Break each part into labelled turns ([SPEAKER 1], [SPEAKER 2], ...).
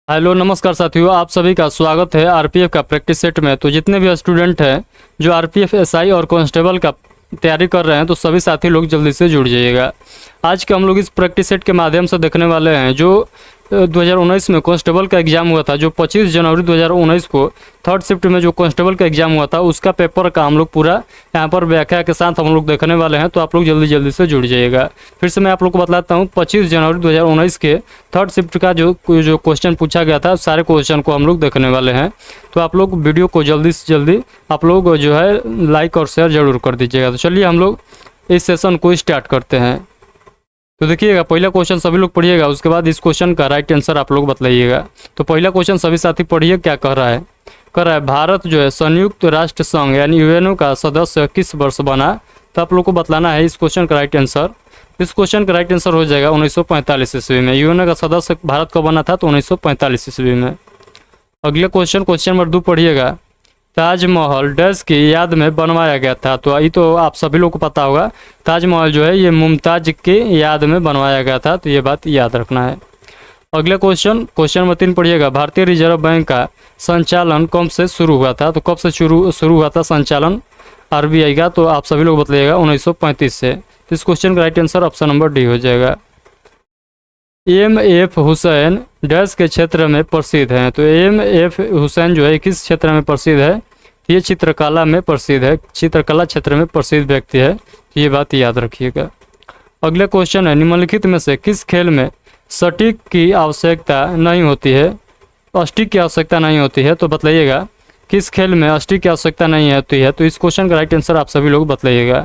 [SPEAKER 1] Hello नमस्कार साथियों, आप सभी का स्वागत है आरपीएफ का प्रैक्टिस सेट में। तो जितने भी स्टूडेंट हैं जो आरपीएफ एसआई और कांस्टेबल का तैयारी कर रहे हैं, तो सभी साथी लोग जल्दी से जुड़ जाइएगा। आज के हम लोग इस प्रैक्टिस सेट के माध्यम से देखने वाले हैं जो 2019 में कांस्टेबल का एग्ज़ाम हुआ था, जो 25 जनवरी 2019 को थर्ड शिफ्ट में जो कांस्टेबल का एग्ज़ाम हुआ था, उसका पेपर का हम लोग पूरा यहाँ पर व्याख्या के साथ हम लोग देखने वाले हैं। तो आप लोग जल्दी जल्दी से जुड़ जाइएगा। फिर से मैं आप लोग को बतलाता हूँ, 25 जनवरी 2019 के थर्ड शिफ्ट का जो क्वेश्चन पूछा गया था, सारे क्वेश्चन को हम लोग देखने वाले हैं। तो आप लोग वीडियो को जल्दी से जल्दी आप लोग जो है लाइक और शेयर जरूर कर दीजिएगा। तो चलिए हम लोग इस सेशन को स्टार्ट करते हैं। तो देखिएगा, पहला क्वेश्चन सभी लोग पढ़िएगा, उसके बाद इस क्वेश्चन का राइट आंसर आप लोग बतलाइएगा। तो पहला क्वेश्चन सभी साथी पढ़िए, क्या कह रहा है। कह रहा है भारत जो है संयुक्त राष्ट्र संघ यानी यूएनओ का सदस्य किस वर्ष बना। तो आप लोग को बतलाना है इस क्वेश्चन का राइट आंसर। इस क्वेश्चन का राइट आंसर हो जाएगा 1945 ईस्वी में। यूएनओ का सदस्य भारत कब बना था, तो 1945 ईस्वी में। अगले क्वेश्चन नंबर 2 पढ़िएगा। ताजमहल डैश की याद में बनवाया गया था। तो ये तो आप सभी लोग को पता होगा, ताजमहल जो है ये मुमताज की याद में बनवाया गया था। तो ये बात याद रखना है। अगला क्वेश्चन नंबर 3 पढ़िएगा। भारतीय रिजर्व बैंक का संचालन कब से शुरू हुआ था। तो कब से शुरू हुआ था संचालन आरबीआई का। तो आप सभी लोग बताइएगा 1935 से। तो इस क्वेश्चन का right answer option number D हो जाएगा। एम.एफ. हुसैन डैश के क्षेत्र में प्रसिद्ध हैं। तो एम.एफ. हुसैन जो है किस क्षेत्र में प्रसिद्ध है। ये चित्रकला में प्रसिद्ध है, चित्रकला क्षेत्र में प्रसिद्ध व्यक्ति है। ये बात याद रखिएगा। अगला क्वेश्चन है, निम्नलिखित में से किस खेल में सटीक की आवश्यकता नहीं होती है, अस्टिक की आवश्यकता नहीं होती है। तो बतलाइएगा किस खेल में अस्टिक की आवश्यकता नहीं होती है। तो इस क्वेश्चन का राइट आंसर आप सभी लोग बतलाइएगा।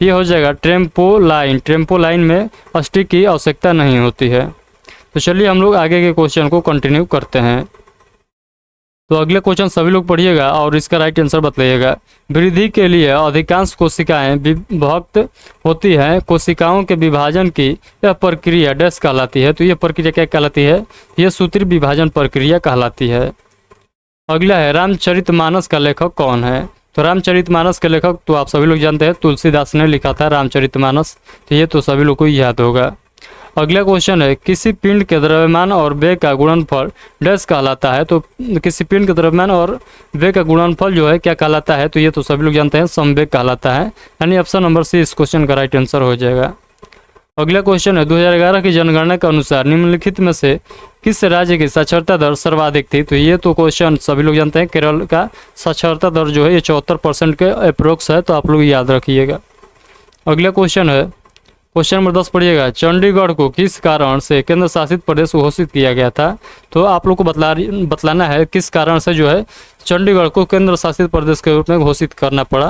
[SPEAKER 1] ये हो जाएगा ट्रेम्पोलाइन। ट्रेम्पोलाइन में अस्टिक की आवश्यकता नहीं होती है। तो चलिए हम लोग आगे के क्वेश्चन को कंटिन्यू करते हैं। तो अगले क्वेश्चन सभी लोग पढ़िएगा और इसका राइट आंसर बतलाइएगा। वृद्धि के लिए अधिकांश कोशिकाएं विभक्त होती हैं। कोशिकाओं के विभाजन की यह प्रक्रिया डैश कहलाती है। तो यह प्रक्रिया क्या कहलाती है, यह सूत्री विभाजन प्रक्रिया कहलाती है। अगला है, रामचरितमानस का लेखक कौन है। तो रामचरितमानस के लेखक तो आप सभी लोग जानते हैं, तुलसीदास ने लिखा था रामचरितमानस। तो ये तो सभी लोग को याद होगा। अगला क्वेश्चन है, किसी पिंड के द्रव्यमान और वेग का गुणनफल डैश कहलाता है। तो किसी पिंड के द्रव्यमान और वेग का गुणनफल जो है क्या कहलाता है। तो ये तो सभी लोग जानते हैं, समवेग कहलाता है। यानी ऑप्शन नंबर सी इस क्वेश्चन का राइट आंसर हो जाएगा। अगला क्वेश्चन है, 2011 की जनगणना के अनुसार निम्नलिखित में से किस राज्य की साक्षरता दर सर्वाधिक थी। तो ये तो क्वेश्चन सभी लोग जानते हैं, केरल का साक्षरता दर जो है ये 74% के अप्रोक्स है। तो आप लोग याद रखिएगा। अगला क्वेश्चन है, क्वेश्चन नंबर 10 पढ़िएगा। चंडीगढ़ को किस कारण से केंद्र शासित प्रदेश घोषित किया गया था। तो आप लोग को बतलाना है किस कारण से जो है चंडीगढ़ को केंद्र शासित प्रदेश के रूप में घोषित करना पड़ा।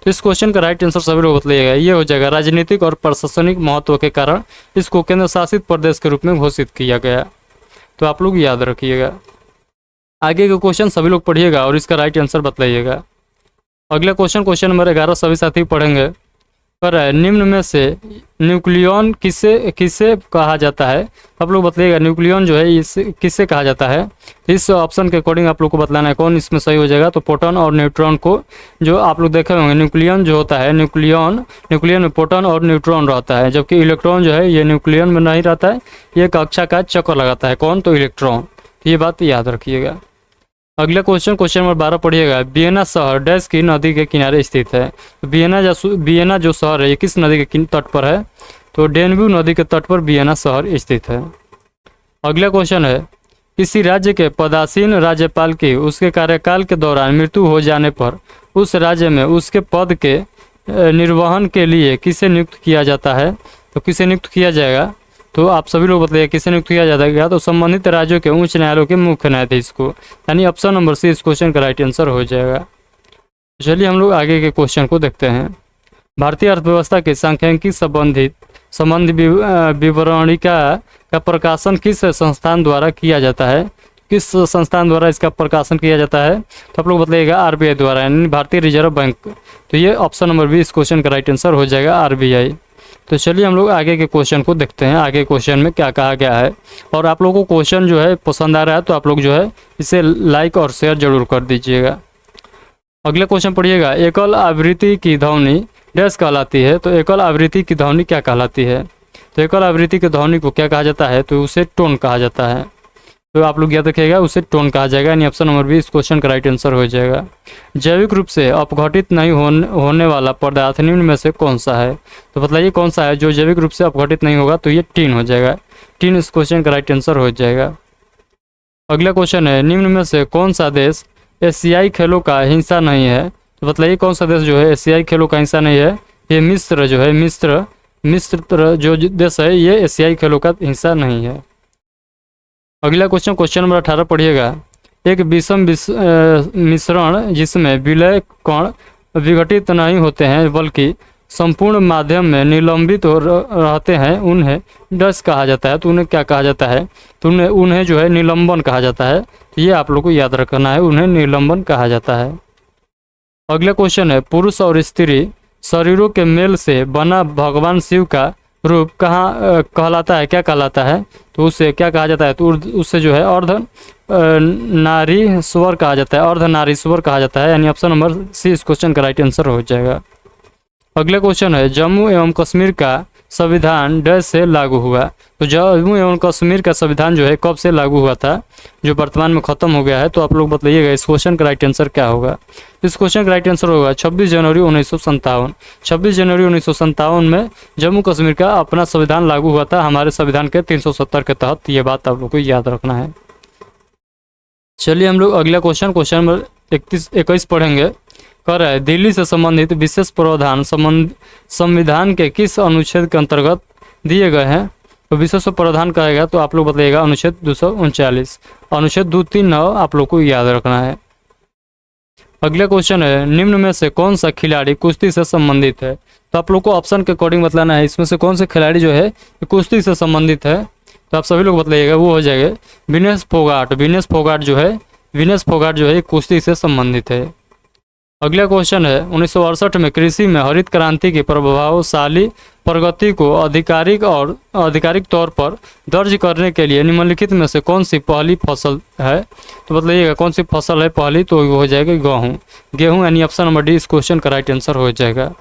[SPEAKER 1] तो इस क्वेश्चन का राइट आंसर सभी लोग बतलाइएगा। ये हो जाएगा राजनीतिक और प्रशासनिक महत्व के कारण इसको केंद्र शासित प्रदेश के रूप में घोषित किया गया। तो आप लोग याद रखिएगा। आगे के क्वेश्चन सभी लोग पढ़िएगा और इसका राइट आंसर बतलाइएगा। अगला क्वेश्चन नंबर 11 सभी साथी पढ़ेंगे। पर निम्न में से न्यूक्लियन किसे कहा जाता है। आप लोग बतलाइएगा न्यूक्लियन जो है इस किसे कहा जाता है। इस ऑप्शन के अकॉर्डिंग आप लोग को बतलाना है कौन इसमें सही हो जाएगा। तो प्रोटॉन और न्यूट्रॉन को जो आप लोग देखे होंगे, न्यूक्लियन जो होता है न्यूक्लियन में प्रोटॉन और न्यूट्रॉन रहता है, जबकि इलेक्ट्रॉन जो है ये न्यूक्लियन में नहीं रहता है, ये कक्षा का चक्कर लगाता है। कौन, तो इलेक्ट्रॉन। तो ये बात याद रखिएगा। अगला क्वेश्चन नंबर 12 पढ़िएगा। वियना शहर डैश की नदी के किनारे स्थित है। तो वियना जो शहर है ये किस नदी के तट पर है। तो डेन्यू नदी के तट पर वियना शहर स्थित है। अगला क्वेश्चन है, किसी राज्य के पदासीन राज्यपाल की उसके कार्यकाल के दौरान मृत्यु हो जाने पर उस राज्य में उसके पद के निर्वहन के लिए किसे नियुक्त किया जाता है। तो किसे नियुक्त किया जाएगा। तो आप सभी लोग बताइए किसे नियुक्त किया जाएगा। तो संबंधित राज्यों के उच्च न्यायालयों के मुख्य न्यायाधीश को। यानी ऑप्शन नंबर सी इस क्वेश्चन का राइट आंसर हो जाएगा। चलिए हम लोग आगे के क्वेश्चन को देखते हैं। भारतीय अर्थव्यवस्था के सांख्यिकी संबंधी विवरणिका का प्रकाशन किस संस्थान द्वारा किया जाता है। किस संस्थान द्वारा इसका प्रकाशन किया जाता है। तो आप लोग बताइएगा आरबीआई द्वारा, यानी भारतीय रिजर्व बैंक। तो ये ऑप्शन नंबर बी इस क्वेश्चन का राइट आंसर हो जाएगा, आरबीआई। तो चलिए हम लोग आगे के क्वेश्चन को देखते हैं। आगे क्वेश्चन में क्या कहा गया है। और आप लोगों को क्वेश्चन जो है पसंद आ रहा है तो आप लोग जो है इसे लाइक और शेयर जरूर कर दीजिएगा। अगला क्वेश्चन पढ़िएगा। एकल आवृत्ति की ध्वनि डैश कहलाती है। तो एकल आवृत्ति की ध्वनि क्या कहलाती है। तो एकल आवृत्ति की ध्वनि को क्या कहा जाता है। तो उसे टोन कहा जाता है। तो आप लोग याद रखिएगा, उसे टोन कहा जाएगा, यानी ऑप्शन नंबर बी इस क्वेश्चन का राइट आंसर हो जाएगा। जैविक रूप से अपघटित नहीं होने वाला पदार्थ निम्न में से कौन सा है? तो बताइए कौन सा है जो जैविक रूप से अपघटित नहीं होगा? तो ये टीन हो जाएगा। टीन इस क्वेश्चन का राइट आंसर हो जाएगा। अगला क्वेश्चन है, निम्न में से कौन सा देश एशियाई खेलों का हिस्सा नहीं है? तो बताइए कौन सा देश जो है एशियाई खेलों का हिस्सा नहीं है? ये मिस्र जो है, मिस्र जो देश है ये एशियाई खेलों का हिस्सा नहीं है। अगला क्वेश्चन नंबर 18 पढ़िएगा। एक विषम मिश्रण जिसमें विलय कण विघटित नहीं होते हैं बल्कि संपूर्ण माध्यम में निलंबित रहते हैं, उन्हें डस कहा जाता है। तो उन्हें क्या कहा जाता है? तो उन्हें जो है निलंबन कहा जाता है। ये आप लोग को याद रखना है, उन्हें निलंबन कहा जाता है। अगला क्वेश्चन है, पुरुष और स्त्री शरीरों के मेल से बना भगवान शिव का रूप कहाँ कहलाता है, क्या कहलाता है? तो उसे क्या कहा जाता है? तो उससे जो है अर्ध नारीश्वर कहा जाता है, अर्ध नारीश्वर कहा जाता है, यानी ऑप्शन नंबर सी इस क्वेश्चन का राइट आंसर हो जाएगा। अगला क्वेश्चन है, जम्मू एवं कश्मीर का संविधान डैश से लागू हुआ? तो जम्मू एवं कश्मीर का संविधान जो है कब से लागू हुआ था, जो वर्तमान में खत्म हो गया है? तो आप लोग बताइएगा इस क्वेश्चन का राइट आंसर क्या होगा? इस क्वेश्चन का राइट आंसर होगा 26 जनवरी 1957। 26 जनवरी 1957 में जम्मू कश्मीर का अपना संविधान लागू हुआ था, हमारे संविधान के 370 के तहत। ये बात आप लोग को याद रखना है। चलिए हम लोग अगला क्वेश्चन नंबर 21 पढ़ेंगे। कर रहा है, दिल्ली से संबंधित विशेष प्रावधान संविधान के किस अनुच्छेद के अंतर्गत दिए गए हैं? तो विशेष प्रावधान कहेगा तो आप लोग बताइएगा अनुच्छेद 239, अनुच्छेद 239 आप लोग को याद रखना है। अगला क्वेश्चन है, निम्न में से कौन सा खिलाड़ी कुश्ती से संबंधित है? तो आप लोग को ऑप्शन के अकॉर्डिंग बतलाना है, इसमें से कौन से खिलाड़ी जो है कुश्ती से संबंधित है। तो आप सभी लोग बतलाइएगा, वो हो जाएगा विनेश फोगाट। विनेश फोगाट जो है कुश्ती से संबंधित है। अगला क्वेश्चन है, 1968 में कृषि में हरित क्रांति की प्रभावशाली प्रगति को आधिकारिक तौर पर दर्ज करने के लिए निम्नलिखित में से कौन सी पहली फसल है? तो बताइएगा कौन सी फसल है पहली? तो वो हो जाएगा गेहूँ, यानी ऑप्शन नंबर डी इस क्वेश्चन का राइट आंसर हो जाएगा।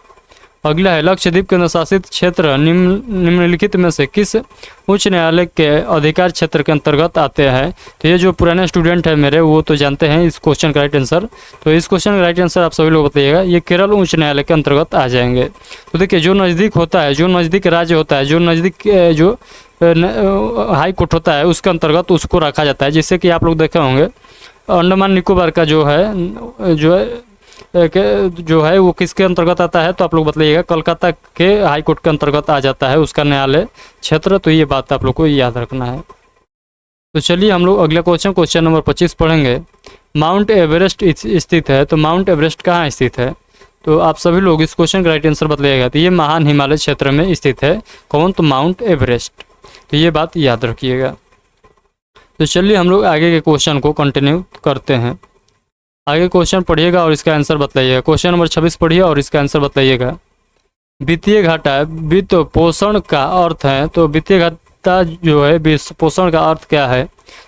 [SPEAKER 1] अगला है, लक्षद्वीप केंद्र शासित क्षेत्र निम्नलिखित में से किस उच्च न्यायालय के अधिकार क्षेत्र के अंतर्गत आते हैं? तो ये जो पुराने स्टूडेंट है मेरे वो तो जानते हैं इस क्वेश्चन का राइट आंसर। तो इस क्वेश्चन का राइट आंसर आप सभी लोग बताइएगा, ये केरल उच्च न्यायालय के अंतर्गत आ जाएंगे। तो देखिए जो नज़दीक होता है, जो नज़दीक राज्य होता है, जो नज़दीक जो हाई कोर्ट होता है उसके अंतर्गत उसको रखा जाता है। जिससे कि आप लोग देखे होंगे अंडमान निकोबार का जो है वो किसके अंतर्गत आता है? तो आप लोग बताइएगा कलकत्ता के हाई कोर्ट के अंतर्गत आ जाता है उसका न्यायालय क्षेत्र। तो ये बात आप लोग को याद रखना है। तो चलिए हम लोग अगला क्वेश्चन नंबर 25 पढ़ेंगे। माउंट एवरेस्ट स्थित है, तो माउंट एवरेस्ट कहाँ स्थित है? तो आप सभी लोग इस क्वेश्चन का राइट आंसर बताइएगा। तो ये महान हिमालय क्षेत्र में स्थित है। कौन? तो माउंट एवरेस्ट। तो ये बात याद रखिएगा। तो चलिए हम लोग आगे के क्वेश्चन को कंटिन्यू करते हैं। आगे क्वेश्चन पढ़िएगा और इसका आंसर बताइएगा। क्वेश्चन नंबर 26 पढ़िए और इसका आंसर बताइएगा। वित्तीय घाटा वित्त पोषण का अर्थ है। तो वित्तीय घाटा जो है वित्त पोषण का अर्थ क्या है?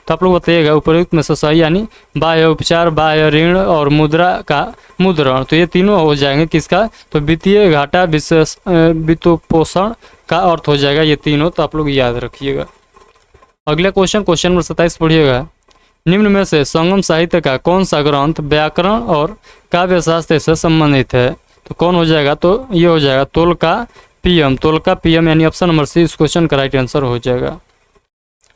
[SPEAKER 1] तो आप लोग बताइएगा उपयुक्त में से सही, यानी बाह्य उपचार, बाह्य ऋण और मुद्रा का मुद्रण। तो ये तीनों हो जाएंगे किसका? तो वित्तीय घाटा वित्त पोषण का अर्थ हो जाएगा ये तीनों। तो आप लोग याद रखिएगा। अगला क्वेश्चन नंबर 27 पढ़िएगा। निम्न में से संगम साहित्य का कौन सा ग्रंथ व्याकरण और काव्य शास्त्र से संबंधित है? तो कौन हो जाएगा? तो ये हो जाएगा तोलका पीयम, यानी ऑप्शन नंबर सी इस क्वेश्चन का राइट आंसर हो जाएगा।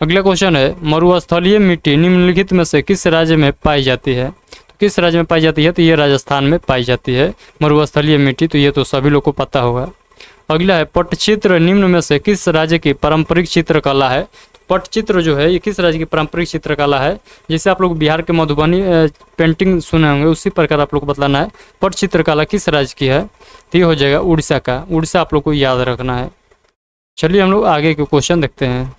[SPEAKER 1] अगला क्वेश्चन है, मरुस्थलीय मिट्टी निम्नलिखित में से किस राज्य में पाई जाती है? तो किस राज्य में पाई जाती है? तो ये राजस्थान में पाई जाती है मरुस्थलीय मिट्टी। तो ये तो सभी लोग को पता होगा। अगला है, पट्टचित्र निम्न में से किस राज्य की पारंपरिक चित्रकला है? पट्टचित्र जो है ये किस राज्य की पारंपरिक चित्रकला है? जैसे आप लोग बिहार के मधुबनी पेंटिंग सुने होंगे उसी प्रकार आप लोग को बतलाना है पट्टचित्रकला किस राज्य की है। तो ये हो जाएगा उड़ीसा का। उड़ीसा आप लोग को याद रखना है। चलिए हम लोग आगे के क्वेश्चन देखते हैं।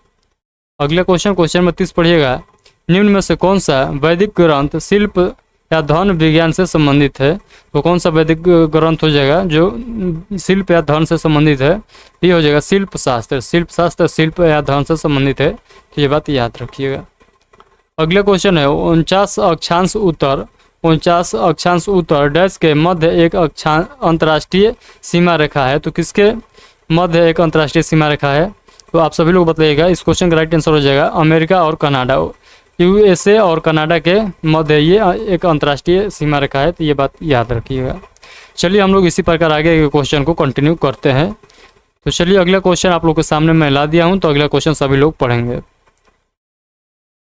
[SPEAKER 1] अगला क्वेश्चन नंबर 30 पढ़िएगा। निम्न में से कौन सा वैदिक ग्रंथ शिल्प या धन विज्ञान से संबंधित है? तो कौन सा वैदिक ग्रंथ हो जाएगा जो शिल्प या धन से संबंधित है? ये हो जाएगा शिल्प शास्त्र शिल्प या धन से संबंधित है। तो ये बात याद रखिएगा। अगला क्वेश्चन है, 49 अक्षांश उत्तर डैश के मध्य एक अंतर्राष्ट्रीय सीमा रेखा है। तो किसके मध्य एक अंतर्राष्ट्रीय सीमा रेखा है? तो आप सभी लोग बताइएगा। इस क्वेश्चन का राइट आंसर हो जाएगा अमेरिका और कनाडा। यूएसए और कनाडा के मध्य ये एक अंतर्राष्ट्रीय सीमा रेखा है, तो ये बात याद रखिएगा। चलिए हम लोग इसी प्रकार आगे के क्वेश्चन को कंटिन्यू करते हैं। तो चलिए अगला क्वेश्चन आप लोग के सामने मैं ला दिया हूँ, तो अगला क्वेश्चन सभी लोग पढ़ेंगे।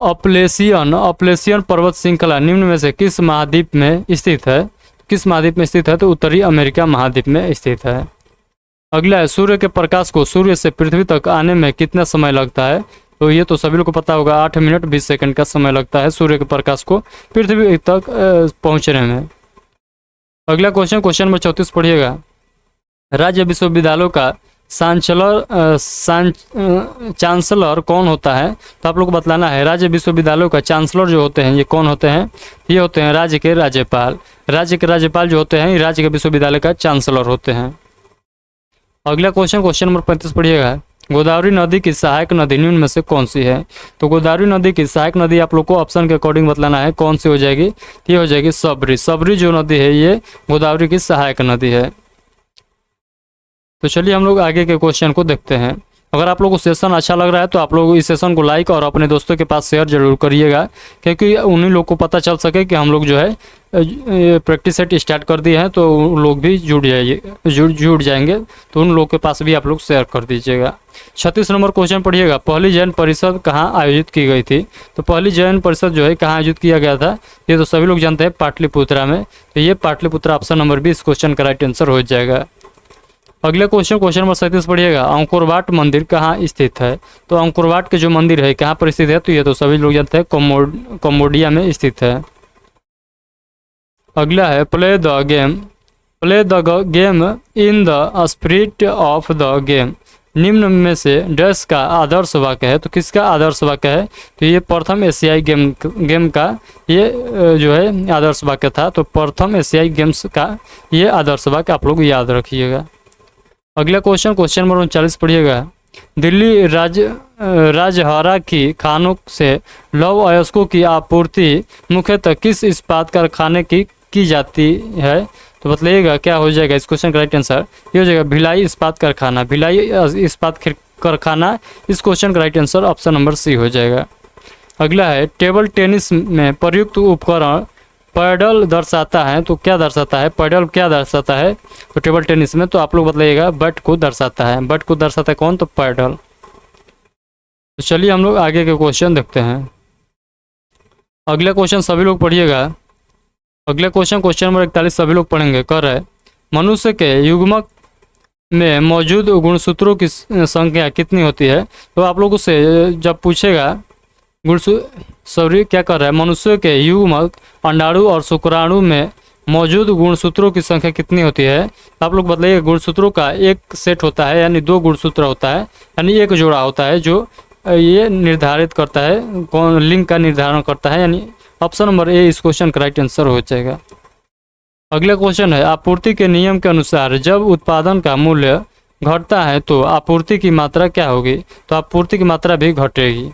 [SPEAKER 1] अपलेशियन पर्वत श्रृंखला निम्न में से किस महाद्वीप में स्थित है? किस महाद्वीप में स्थित है? तो उत्तरी अमेरिका महाद्वीप में स्थित है। अगला है, सूर्य के प्रकाश को सूर्य से पृथ्वी तक आने में कितना समय लगता है? तो ये तो सभी लोग को पता होगा, 8 मिनट 20 सेकंड का समय लगता है सूर्य के प्रकाश को पृथ्वी तक पहुंचने में। अगला क्वेश्चन नंबर 34 पढ़िएगा। राज्य विश्वविद्यालयों का चांसलर कौन होता है? तो आप लोग को बतलाना है, राज्य विश्वविद्यालयों का चांसलर जो होते हैं ये कौन होते हैं? ये होते हैं राज्य के राज्यपाल। राज्य के राज्यपाल जो होते हैं ये राज्य के विश्वविद्यालय का चांसलर होते हैं। अगला क्वेश्चन नंबर 35 पढ़िएगा। गोदावरी नदी की सहायक नदी निम्न में से कौन सी है? तो गोदावरी नदी की सहायक नदी आप लोग को ऑप्शन के अकॉर्डिंग बतलाना है कौन सी हो जाएगी। ये हो जाएगी सबरी। सबरी जो नदी है ये गोदावरी की सहायक नदी है। तो चलिए हम लोग आगे के क्वेश्चन को देखते हैं। अगर आप लोगों को सेशन अच्छा लग रहा है तो आप लोग इस सेशन को लाइक और अपने दोस्तों के पास शेयर जरूर करिएगा, क्योंकि उन्हीं लोग को पता चल सके कि हम लोग जो है प्रैक्टिस सेट स्टार्ट कर दिए हैं, तो उन लोग भी जुड़ जाएंगे, तो उन लोग के पास भी आप लोग शेयर कर दीजिएगा। 36 नंबर क्वेश्चन पढ़िएगा। पहली जैन परिषद कहाँ आयोजित की गई थी? तो पहली जैन परिषद जो है कहाँ आयोजित किया गया था? ये तो सभी लोग जानते हैं, पाटलिपुत्रा में। तो ये पाटलिपुत्रा ऑप्शन नंबर 20 क्वेश्चन का राइट आंसर हो जाएगा। अगला क्वेश्चन नंबर 37 पढ़िएगा। अंकुरवाट मंदिर कहाँ स्थित है? तो अंकुरवाट के जो मंदिर है कहाँ पर स्थित है? तो ये तो सभी लोग जानते हैं, कम्बोडिया में स्थित है। अगला है, play the game in the spirit of the game निम्न में से डैश का आदर्श वाक्य है? तो किसका आदर्श वाक्य है? तो ये प्रथम एशियाई गेम का ये जो है आदर्श वाक्य था। तो प्रथम एशियाई गेम्स का ये आदर्श वाक्य आप लोग याद रखिएगा। अगला क्वेश्चन नंबर 39 पढ़िएगा। दिल्ली राजहारा की खानों से लौह अयस्कों की आपूर्ति मुख्यतः किस इस्पात कारखाने की जाती है? तो बतलाइएगा क्या हो जाएगा इस क्वेश्चन का राइट आंसर। ये हो जाएगा भिलाई इस्पात कारखाना। भिलाई इस्पात कारखाना इस क्वेश्चन का right answer option number C हो जाएगा। अगला है, टेबल टेनिस में प्रयुक्त उपकरण पैडल दर्शाता है। तो क्या दर्शाता है? पैडल क्या दर्शाता है तो टेबल टेनिस में? तो आप लोग बताइएगा बट को दर्शाता है। बट को दर्शाता है कौन? तो पैडल। तो चलिए हम लोग आगे के क्वेश्चन देखते हैं। अगला क्वेश्चन सभी लोग पढ़िएगा। अगला क्वेश्चन नंबर 41 सभी लोग पढ़ेंगे। कर है, मनुष्य के युग्मक में मौजूद गुणसूत्रों की संख्या कितनी होती है? तो आप लोगों से जब पूछेगा क्या कर रहा है, मनुष्य के युग्मक अंडाणु और शुक्राणु में मौजूद गुणसूत्रों की संख्या कितनी होती है? तो आप लोग बताइए। गुणसूत्रों का एक सेट होता है, यानी 2 गुणसूत्र होता है, यानी एक जोड़ा होता है जो ये निर्धारित करता है कौन लिंग का निर्धारण करता है, यानी ऑप्शन नंबर ए इस क्वेश्चन का राइट आंसर हो जाएगा। अगला क्वेश्चन है, आपूर्ति के नियम के अनुसार जब उत्पादन का मूल्य घटता है तो आपूर्ति की मात्रा क्या होगी? तो आपूर्ति की मात्रा भी घटेगी।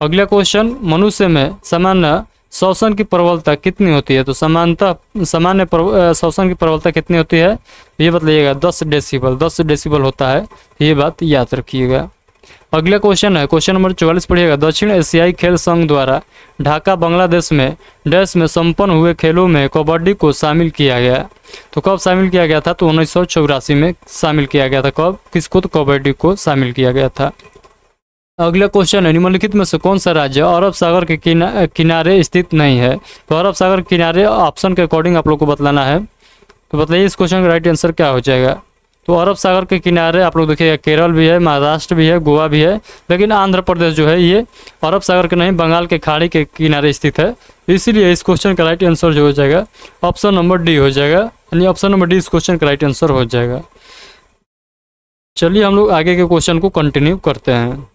[SPEAKER 1] अगला क्वेश्चन, मनुष्य में सामान्य श्वसन की प्रबलता कितनी होती है? तो सामान्य श्वसन की प्रबलता कितनी होती है? ये बताइएगा 10 डेसिबल होता है, ये बात याद रखिएगा। अगला क्वेश्चन है, क्वेश्चन नंबर 44 पढ़िएगा। दक्षिण एशियाई खेल संघ द्वारा ढाका बांग्लादेश में डैश में संपन्न हुए खेलों में कबड्डी को शामिल किया गया। तो कब शामिल किया गया था? तो 1984 में शामिल किया गया था। कब? किसको? तो कबड्डी को शामिल किया गया था। अगला क्वेश्चन है, निम्नलिखित में से कौन सा राज्य अरब सागर के किनारे स्थित नहीं है? तो अरब सागर के किनारे ऑप्शन के अकॉर्डिंग आप लोग को बतलाना है। तो बताइए इस क्वेश्चन का राइट आंसर क्या हो जाएगा। तो अरब सागर के किनारे आप लोग देखिएगा केरल भी है, महाराष्ट्र भी है, गोवा भी है, लेकिन आंध्र प्रदेश जो है ये अरब सागर के नहीं बंगाल के खाड़ी के किनारे स्थित है। इसीलिए इस क्वेश्चन का राइट आंसर जो हो जाएगा ऑप्शन नंबर डी हो जाएगा, यानी ऑप्शन नंबर डी इस क्वेश्चन का राइट आंसर हो जाएगा। चलिए हम लोग आगे के क्वेश्चन को कंटिन्यू करते हैं।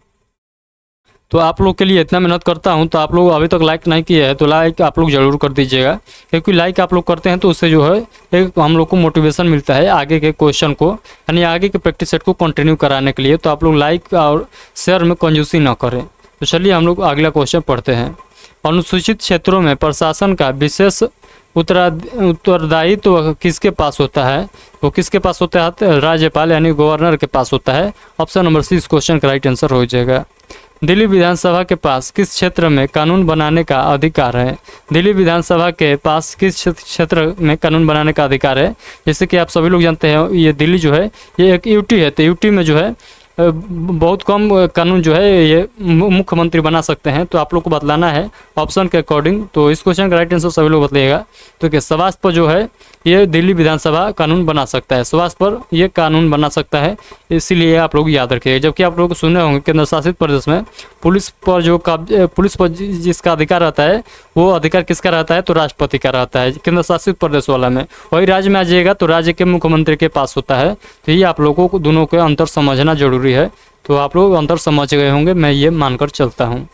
[SPEAKER 1] तो आप लोग के लिए इतना मेहनत करता हूं, तो आप लोग अभी तक लाइक नहीं किया है तो लाइक आप लोग ज़रूर कर दीजिएगा, क्योंकि लाइक आप लोग करते हैं तो उससे जो है एक हम लोग को मोटिवेशन मिलता है आगे के क्वेश्चन को, यानी आगे के प्रैक्टिस सेट को कंटिन्यू कराने के लिए। तो आप लोग लाइक और शेयर में कंजूसी ना करें। तो चलिए हम लोग अगला क्वेश्चन पढ़ते हैं। अनुसूचित क्षेत्रों में प्रशासन का विशेष उत्तरदायित्व तो किसके पास होता है? तो किसके पास होता है? राज्यपाल यानी गवर्नर के पास होता है। ऑप्शन नंबर सी इस क्वेश्चन का राइट आंसर हो जाएगा। दिल्ली विधानसभा के पास किस क्षेत्र में कानून बनाने का अधिकार है? दिल्ली विधानसभा के पास किस क्षेत्र में कानून बनाने का अधिकार है? जैसे कि आप सभी लोग जानते हैं, ये दिल्ली जो है ये एक यूटी है, तो यूटी में जो है बहुत कम कानून जो है ये मुख्यमंत्री बना सकते हैं। तो आप लोग को बतलाना है ऑप्शन के अकॉर्डिंग। तो इस क्वेश्चन का राइट आंसर सभी लोग बतलाइएगा। तो क्या स्वास्थ्य पर जो है ये दिल्ली विधानसभा कानून बना सकता है, स्वास्थ्य पर ये कानून बना सकता है, इसीलिए आप लोग याद रखिएगा। जबकि आप लोग सुने होंगे केंद्र शासित प्रदेश में पुलिस पर जिसका अधिकार रहता है वो अधिकार किसका रहता है? तो राष्ट्रपति का रहता है केंद्र शासित प्रदेश वाला में। वही राज्य में आ जाइएगा तो राज्य के मुख्यमंत्री के पास होता है। तो ये आप लोगों को दोनों के अंतर समझना जरूरी है। तो आप लोग अंतर समझ गए होंगे, मैं ये मानकर चलता हूँ।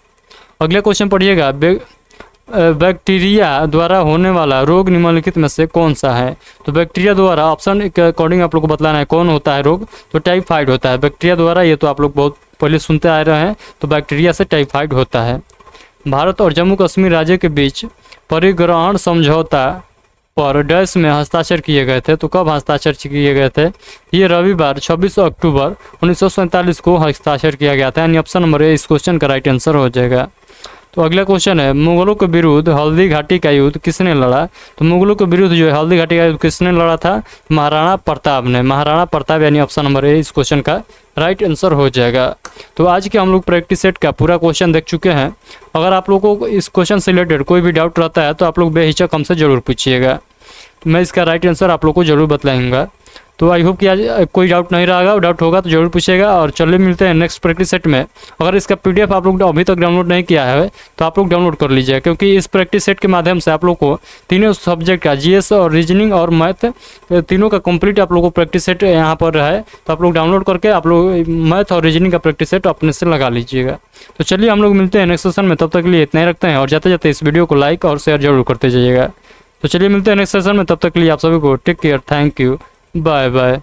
[SPEAKER 1] अगले क्वेश्चन पढ़िएगा, बैक्टीरिया द्वारा होने वाला रोग निम्नलिखित में से कौन सा है? तो बैक्टीरिया द्वारा ऑप्शन के अकॉर्डिंग आप लोग को बतलाना है कौन होता है रोग। तो टाइफाइड होता है बैक्टीरिया द्वारा, ये तो आप लोग बहुत पहले सुनते आ रहे हैं। तो बैक्टीरिया से टाइफाइड होता है। भारत और जम्मू कश्मीर राज्य के बीच परिग्रहण समझौता पर डैश में हस्ताक्षर किए गए थे। तो कब हस्ताक्षर किए गए थे? ये रविवार 26 अक्टूबर 1947 को हस्ताक्षर किया गया था। यानी ऑप्शन नंबर ए इस क्वेश्चन का राइट आंसर हो जाएगा। तो अगला क्वेश्चन है, मुगलों के विरुद्ध हल्दी घाटी का युद्ध किसने लड़ा? तो मुगलों के विरुद्ध जो है हल्दी घाटी का युद्ध किसने लड़ा था? महाराणा प्रताप ने। महाराणा प्रताप, यानी ऑप्शन नंबर ए इस क्वेश्चन का राइट आंसर हो जाएगा। तो आज के हम लोग प्रैक्टिस सेट का पूरा क्वेश्चन देख चुके हैं। अगर आप लोगों को इस क्वेश्चन से रिलेटेड कोई भी डाउट रहता है तो आप लोग बेहिचक हमसे ज़रूर पूछिएगा, मैं इसका राइट आंसर आप लोग को ज़रूर बतलाऊंगा। तो आई होप कि आज कोई डाउट नहीं रहेगा, डाउट होगा तो जरूर पूछेगा। और चलिए मिलते हैं नेक्स्ट प्रैक्टिस सेट में। अगर इसका पीडीएफ आप लोग अभी तक डाउनलोड नहीं किया है तो आप लोग डाउनलोड कर लीजिए, क्योंकि इस प्रैक्टिस सेट के माध्यम से आप लोग को तीनों सब्जेक्ट का जीएस और रीजनिंग और मैथ तीनों का कंप्लीट आप लोग को प्रैक्टिस सेट यहाँ पर है। तो आप लोग डाउनलोड करके आप लोग मैथ और रीजनिंग का प्रैक्टिस सेट अपने से लगा लीजिएगा। तो चलिए हम लोग मिलते हैं नेक्स्ट सेशन में, तब तक के लिए इतना ही रखते हैं। और जाते जाते इस वीडियो को लाइक और शेयर जरूर करते जाइएगा। तो चलिए मिलते हैं नेक्स्ट सेशन में, तब तक के लिए आप सभी को take care, thank you, bye bye.